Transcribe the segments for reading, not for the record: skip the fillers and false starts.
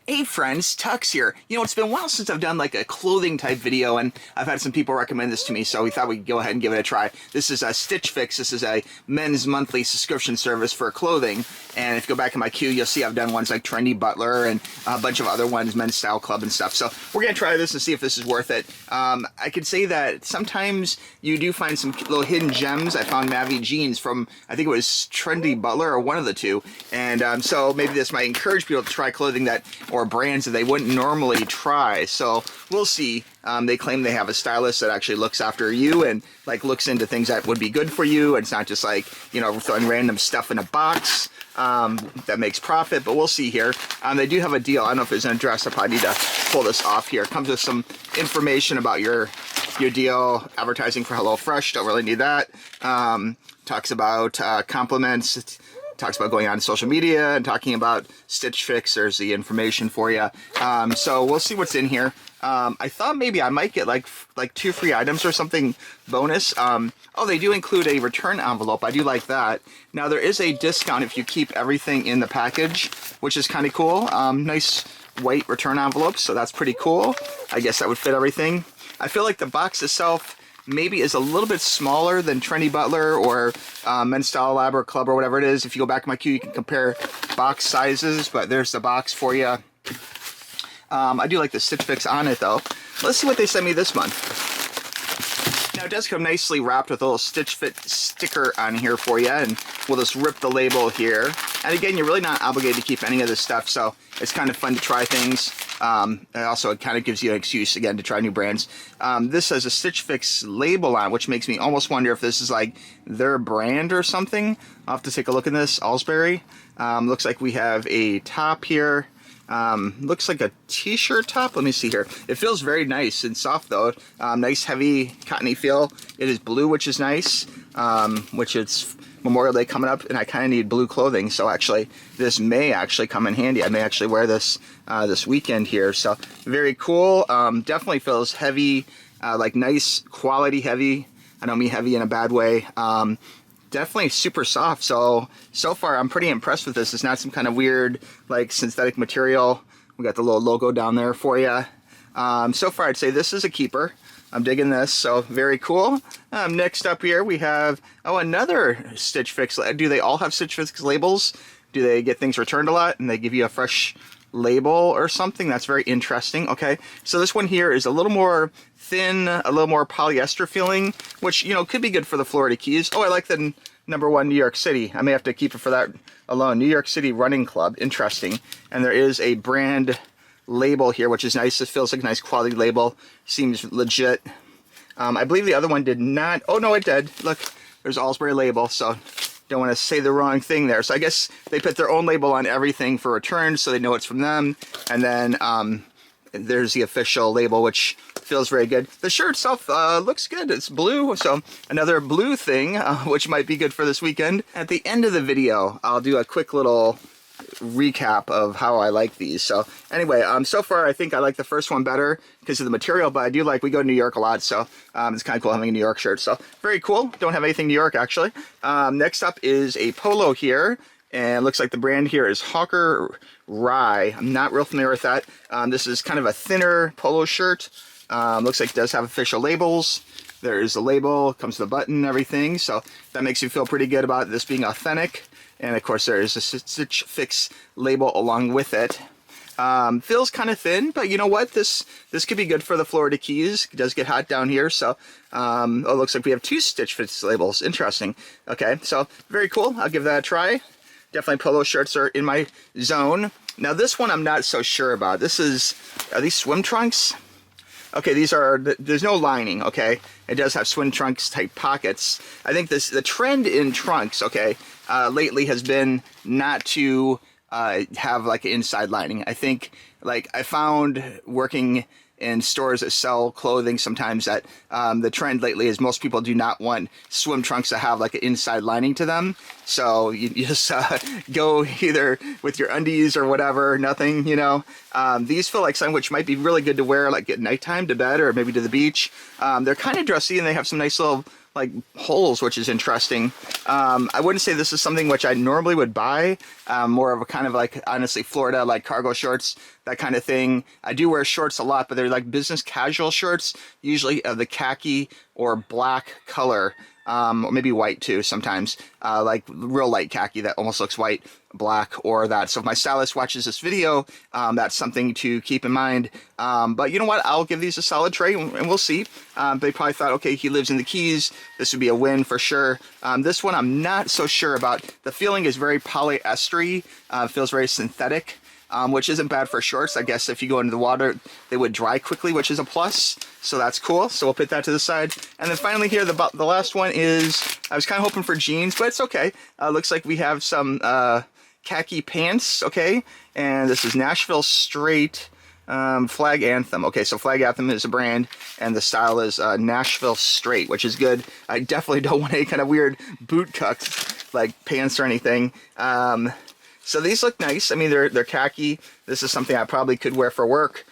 Hey friends, TUXX here. You know, it's been a while since I've done like a clothing type video, and I've had some people recommend this to me, so we thought we'd go ahead and give it a try. This is a Stitch Fix. This is a men's monthly subscription service for clothing, and if you go back in my queue, you'll see I've done ones like Trendy Butler and a bunch of other ones, Men's Style Club and stuff. So we're gonna try this and see if this is worth it. I could say that sometimes you do find some little hidden gems. I found Navy jeans from, I think it was Trendy Butler or one of the two, and so maybe this might encourage people to try clothing that, or brands that they wouldn't normally try. So we'll see. They claim they have a stylist that actually looks after you and like looks into things that would be good for you. It's not just like, you know, throwing random stuff in a box that makes profit, but we'll see here. They do have a deal. I don't know if there's an address. I probably need to pull this off here. It comes with some information about your deal, advertising for HelloFresh. Don't really need that. Talks about compliments. Talks about going on social media and talking about Stitch Fix. There's the information for you. So we'll see what's in here. I thought maybe I might get like 2 free items or something bonus. Oh, they do include a return envelope. I do like that. Now there is a discount if you keep everything in the package, which is kind of cool. Nice white return envelopes, so that's pretty cool. I guess that would fit everything. I feel like the box itself maybe is a little bit smaller than Trendy Butler or Men's Style Lab or Club or whatever it is. If you go back in my queue, you can compare box sizes, but there's the box for you. I do like the Stitch Fix on it though. Let's see what they sent me this month. Now it does come nicely wrapped with a little Stitch Fit sticker on here for you, and we'll just rip the label here. And again, you're really not obligated to keep any of this stuff, so it's kind of fun to try things. And also it kind of gives you an excuse again to try new brands. This has a Stitch Fix label on, which makes me almost wonder if this is like their brand or something. I'll have to take a look at this. Allsbury. Looks like we have a top here. Looks like a t-shirt top. Let me see here. It feels very nice and soft though. Nice heavy cottony feel. It is blue, which is nice, which it's Memorial Day coming up, and I kind of need blue clothing, so actually this may actually come in handy. I may actually wear this this weekend here, so very cool. Definitely feels heavy, like nice quality heavy. I don't mean heavy in a bad way. Definitely super soft. So far I'm pretty impressed with this. It's not some kind of weird like synthetic material. We got the little logo down there for you. So far I'd say this is a keeper. I'm digging this, so very cool. Next up here we have, oh, another Stitch Fix. Do they all have Stitch Fix labels? Do they get things returned a lot and they give you a fresh label or something? That's very interesting. Okay, so this one here is a little more thin, a little more polyester feeling, which, you know, could be good for the Florida Keys. Oh, I like the #1 New York City. I may have to keep it for that alone. New York City Running Club. Interesting. And there is a brand label here, which is nice. It feels like a nice quality label. Seems legit. I believe the other one did not. Oh no, it did. Look, there's Allsbury label, so don't want to say the wrong thing there. So I guess they put their own label on everything for returns, so they know it's from them. And then there's the official label, which feels very good. The shirt itself looks good. It's blue, so another blue thing, which might be good for this weekend. At the end of the video, I'll do a quick little recap of how I like these. So anyway, so far I think I like the first one better because of the material, but I do like, we go to New York a lot, so it's kind of cool having a New York shirt. So very cool. Don't have anything New York actually. Next up is a polo here, and it looks like the brand here is Hawker Rye. I'm not real familiar with that. This is kind of a thinner polo shirt. Looks like it does have official labels. There's a label, comes with a button and everything, so that makes you feel pretty good about this being authentic. And of course there is a Stitch Fix label along with it. Feels kind of thin, but you know what? This could be good for the Florida Keys. It does get hot down here, so oh, it looks like we have 2 Stitch Fix labels. Interesting. Okay, so very cool. I'll give that a try. Definitely polo shirts are in my zone. Now this one I'm not so sure about. This is, are these swim trunks? Okay, these are, there's no lining, okay? It does have swim trunks type pockets. I think the trend in trunks, okay, lately has been not to have like an inside lining. I think, like, I found working in stores that sell clothing sometimes that the trend lately is most people do not want swim trunks to have like an inside lining to them. So you just go either with your undies or whatever, nothing, you know. These feel like something which might be really good to wear like at nighttime to bed or maybe to the beach. They're kind of dressy and they have some nice little like holes, which is interesting. I wouldn't say this is something which I normally would buy. More of a kind of like, honestly, Florida, like cargo shorts, that kind of thing. I do wear shorts a lot, but they're like business casual shorts, usually of the khaki or black color. Or maybe white too sometimes, like real light khaki that almost looks white, black, or that. So if my stylist watches this video, that's something to keep in mind. But you know what? I'll give these a solid try, and we'll see. They probably thought, okay, he lives in the Keys. This would be a win for sure. This one I'm not so sure about. The feeling is very polyestery, feels very synthetic. Which isn't bad for shorts. I guess if you go into the water, they would dry quickly, which is a plus. So that's cool. So we'll put that to the side. And then finally here, the last one is, I was kind of hoping for jeans, but it's okay. Looks like we have some khaki pants, okay? And this is Nashville Straight Flag Anthem. Okay, so Flag Anthem is a brand, and the style is Nashville Straight, which is good. I definitely don't want any kind of weird boot cuts, like pants or anything. So these look nice. I mean, they're khaki. This is something I probably could wear for work.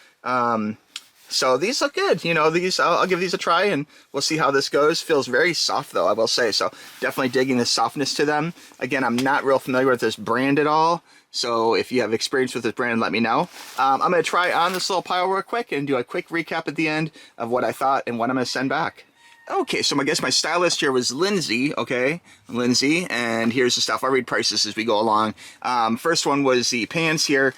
So these look good. You know, these I'll give these a try, and we'll see how this goes. Feels very soft though, I will say. So definitely digging the softness to them. Again, I'm not real familiar with this brand at all. So if you have experience with this brand, let me know. I'm going to try on this little pile real quick and do a quick recap at the end of what I thought and what I'm going to send back. Okay, so I guess my stylist here was Lindsay, okay? Lindsay, and here's the stuff. I'll read prices as we go along. First one was the pants here.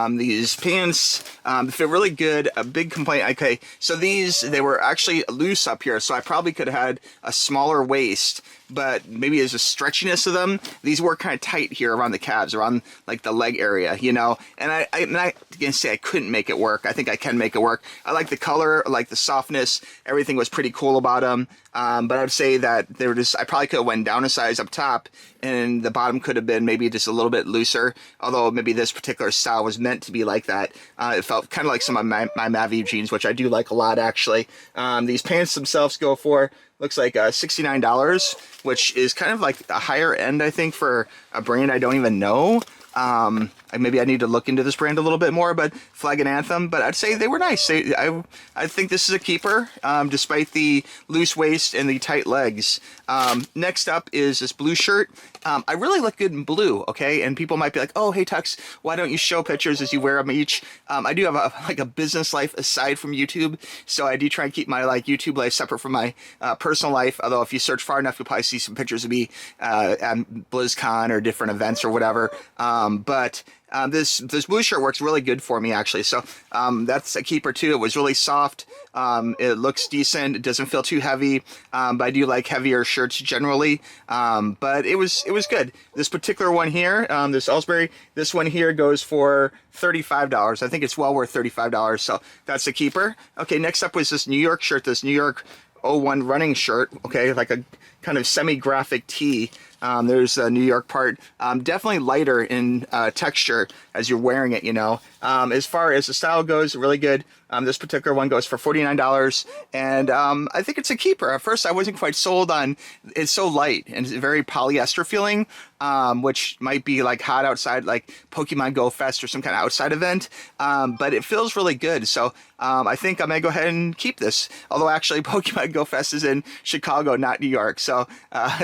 These pants fit really good. A big complaint, okay, so they were actually loose up here, so I probably could have had a smaller waist, but maybe there's a stretchiness of them. These were kind of tight here around the calves, around like the leg area, you know? And I can say I couldn't make it work. I think I can make it work. I like the color, I like the softness. Everything was pretty cool about them. But I would say that they were just, I probably could have went down a size up top, and the bottom could have been maybe just a little bit looser, although maybe this particular style was meant to be like that. It felt kind of like some of my Mavi jeans, which I do like a lot, actually. These pants themselves go for, looks like $69, which is kind of like a higher end, I think, for a brand I don't even know. Maybe I need to look into this brand a little bit more, but Flag and Anthem, but I'd say they were nice. I think this is a keeper, despite the loose waist and the tight legs. Next up is this blue shirt. I really look good in blue, okay? And people might be like, oh, hey, Tux, why don't you show pictures as you wear them each? I do have a business life aside from YouTube, so I do try and keep my YouTube life separate from my personal life, although if you search far enough, you'll probably see some pictures of me at BlizzCon or different events or whatever. This blue shirt works really good for me, actually. So that's a keeper too. It was really soft. It looks decent. It doesn't feel too heavy. But I do like heavier shirts generally. But it was good. This particular one here, this Ellsbury, this one here goes for $35. I think it's well worth $35. So that's a keeper. Okay, next up was this New York shirt. This New York 01 running shirt. Okay, like a kind of semi-graphic tee. There's a New York part, definitely lighter in texture as you're wearing it, you know. As far as the style goes, really good. This particular one goes for $49, and I think it's a keeper. At first, I wasn't quite sold on, it's so light and it's very polyester feeling, which might be like hot outside, like Pokemon Go Fest or some kind of outside event, but it feels really good. So I think I may go ahead and keep this, although actually Pokemon Go Fest is in Chicago, not New York. So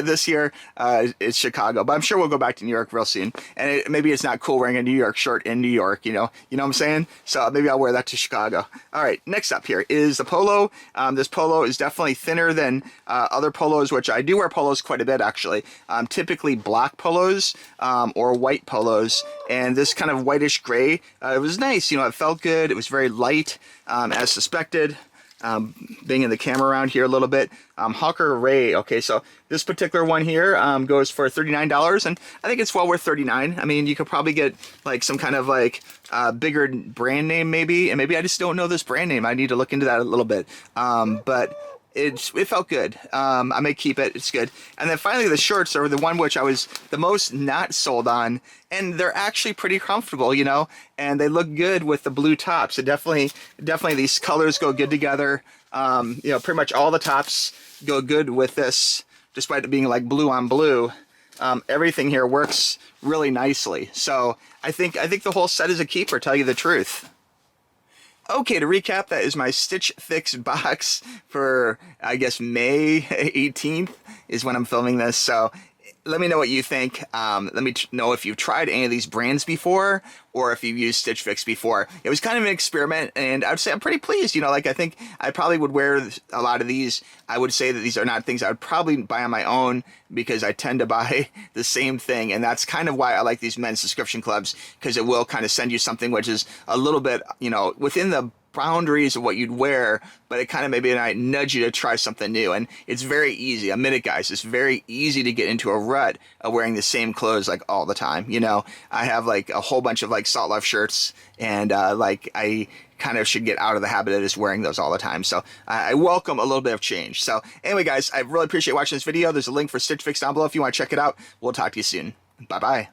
this year it's Chicago, but I'm sure we'll go back to New York real soon. And maybe it's not cool wearing a New York shirt in New York, you know what I'm saying? So maybe I'll wear that to Chicago. All right, next up here is the polo. This polo is definitely thinner than other polos, which I do wear polos quite a bit, actually. Typically black polos or white polos, and this kind of whitish gray, it was nice. You know, it felt good. It was very light, as suspected. Being in the camera around here a little bit. Hawker Ray. Okay, so this particular one here goes for $39, and I think it's well worth $39. I mean, you could probably get like some kind of like bigger brand name maybe, and maybe I just don't know this brand name. I need to look into that a little bit. But it felt good. I may keep it. It's good. And then finally, the shorts are the one which I was the most not sold on, and they're actually pretty comfortable, you know, and they look good with the blue tops. So definitely these colors go good together. You know, pretty much all the tops go good with this, despite it being like blue on blue. Everything here works really nicely. So I think the whole set is a keeper, tell you the truth. Okay, to recap, that is my Stitch Fix box for, I guess, May 18th is when I'm filming this. So let me know what you think. Let me know if you've tried any of these brands before or if you've used Stitch Fix before. It was kind of an experiment, and I would say I'm pretty pleased. You know, like I think I probably would wear a lot of these. I would say that these are not things I would probably buy on my own because I tend to buy the same thing, and that's kind of why I like these men's subscription clubs, because it will kind of send you something which is a little bit, you know, within the boundaries of what you'd wear, but it kind of maybe might nudge you to try something new. And it's very easy. Admit it, guys. It's very easy to get into a rut of wearing the same clothes like all the time. You know, I have like a whole bunch of like Salt Life shirts, and like I kind of should get out of the habit of just wearing those all the time. So I welcome a little bit of change. So anyway, guys, I really appreciate watching this video. There's a link for Stitch Fix down below if you want to check it out. We'll talk to you soon. Bye-bye.